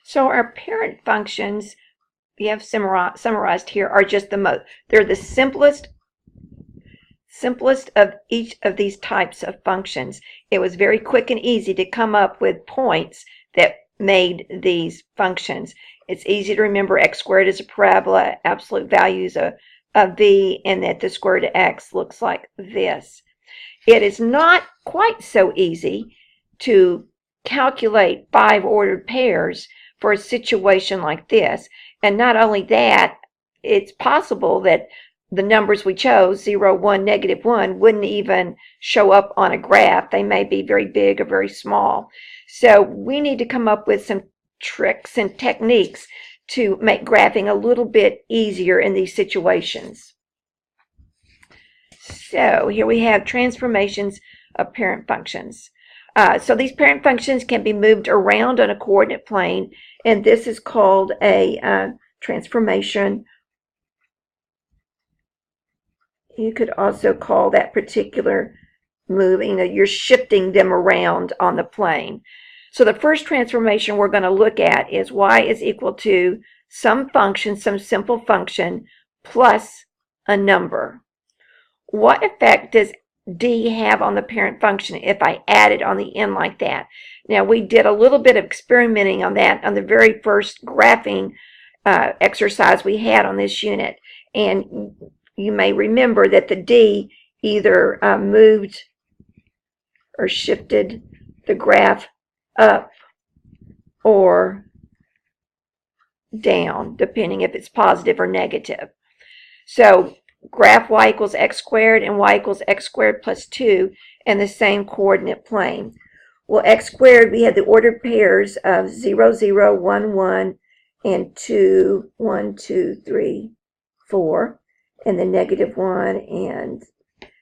So our parent functions we have summarized here are just they're the simplest of each of these types of functions. It was very quick and easy to come up with points that made these functions. It's easy to remember x squared is a parabola, absolute value is a v, and that the square root of x looks like this. It is not quite so easy to calculate 5 ordered pairs for a situation like this. And not only that, it's possible that the numbers we chose, 0, 1, -1, wouldn't even show up on a graph. They may be very big or very small. So we need to come up with some tricks and techniques to make graphing a little bit easier in these situations. So here we have transformations of parent functions. So these parent functions can be moved around on a coordinate plane, and this is called a transformation. You could also call that particular moving, you're shifting them around on the plane. So the first transformation we're going to look at is y is equal to some function, some simple function, plus a number. What effect does d have on the parent function if I add it on the end like that? Now, we did a little bit of experimenting on that on the very first graphing exercise we had on this unit. And you may remember that the d either moved or shifted the graph up or down, depending if it's positive or negative. So graph y equals x squared and y equals x squared plus 2 in the same coordinate plane. Well, x squared, we had the ordered pairs of 0, 0, 1, 1, and 2, 1, 2, 3, 4, and the -1. And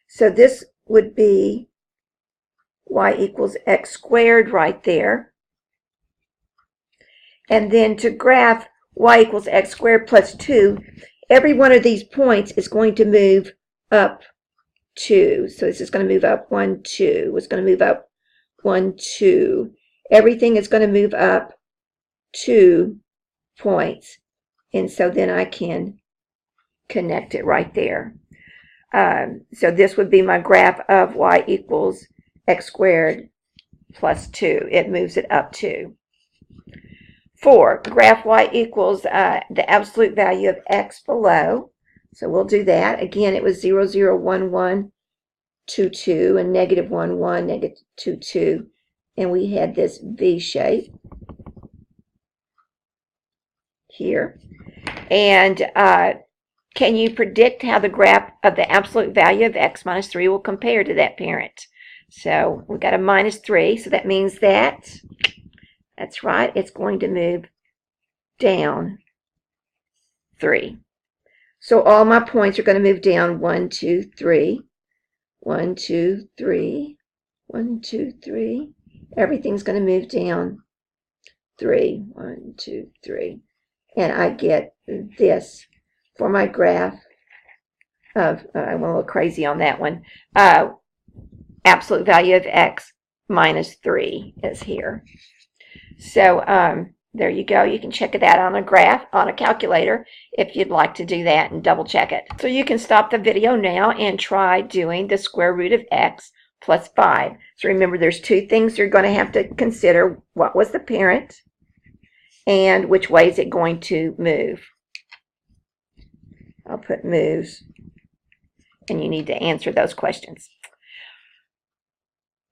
so this would be y equals x squared right there. And then to graph y equals x squared plus 2, every one of these points is going to move up 2. So this is going to move up 1, 2. It's going to move up 1, 2. Everything is going to move up 2 points. And so then I can connect it right there. So this would be my graph of y equals x squared plus 2. It moves it up 2. 4, graph y equals the absolute value of x below. So we'll do that. Again, it was 0, 0, 1, 1, 2, 2, and -1, 1, -2, 2. And we had this V shape here. And can you predict how the graph of the absolute value of x minus 3 will compare to that parent? So we got a -3, so that means that's right, it's going to move down 3. So all my points are going to move down 1, 2, 3, 1, 2, 3, 1, 2, 3. Everything's going to move down 3, 1, 2, 3. And I get this for my graph of, I went a little crazy on that one, absolute value of x minus 3 is here. So there you go. You can check it out on a graph, on a calculator, if you'd like to do that and double check it. So you can stop the video now and try doing the square root of x plus 5. So remember, there's 2 things you're going to have to consider. What was the parent and which way is it going to move? I'll put moves, and you need to answer those questions.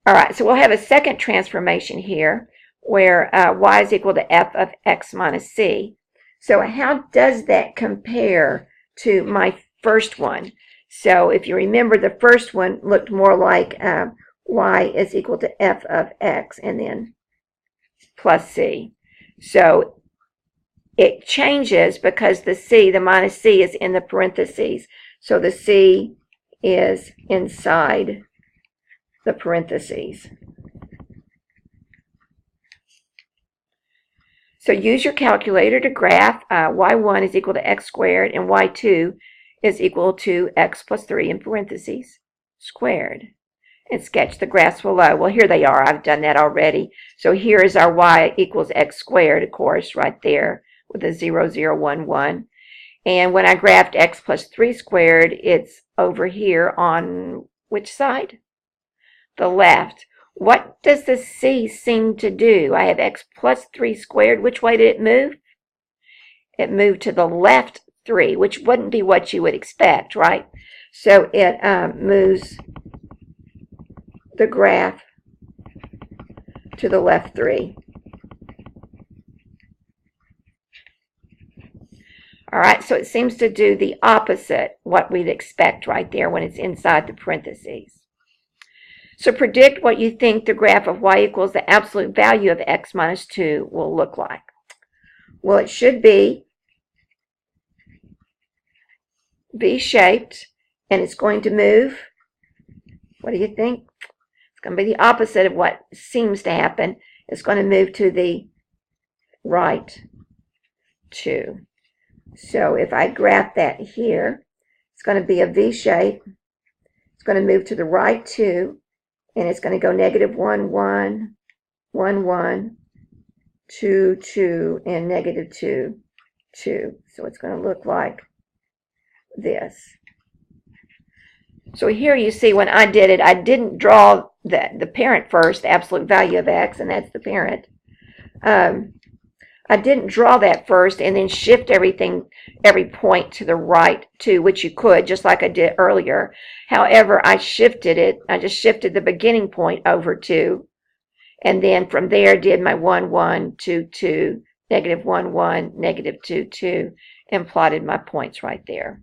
All right, so we'll have a second transformation here where y is equal to f of x minus c. So how does that compare to my first one? So if you remember, the first one looked more like y is equal to f of x and then plus c. So it changes because the c, the minus c, is in the parentheses. So the c is inside the parentheses. So use your calculator to graph. Y1 is equal to x squared and y2 is equal to x plus 3 in parentheses squared. and sketch the graphs below. Well, here they are. I've done that already. So here is our y equals x squared, of course, right there with a 0, 0, 1, 1. And when I graphed x plus 3 squared, it's over here on which side? The left. What does the c seem to do? I have x plus 3 squared. Which way did it move? It moved to the left 3, which wouldn't be what you would expect, right? So it moves the graph to the left 3. All right, so it seems to do the opposite, what we'd expect right there when it's inside the parentheses. So predict what you think the graph of y equals the absolute value of x minus 2 will look like. Well, it should be V-shaped, and it's going to move. What do you think? It's going to be the opposite of what seems to happen. It's going to move to the right 2. So if I graph that here, it's going to be a V shape. It's going to move to the right 2, and it's going to go negative 1, 1, 1, 1, 2, 2, and negative 2, 2. So it's going to look like this. So here you see when I did it, I didn't draw the parent first, the absolute value of x, and that's the parent. I didn't draw that first and then shift every point to the right too, which you could, just like I did earlier. However, I shifted it. I just shifted the beginning point over 2, and then from there did my 1, 1, 2, 2, negative 1, 1, negative 2, 2, and plotted my points right there.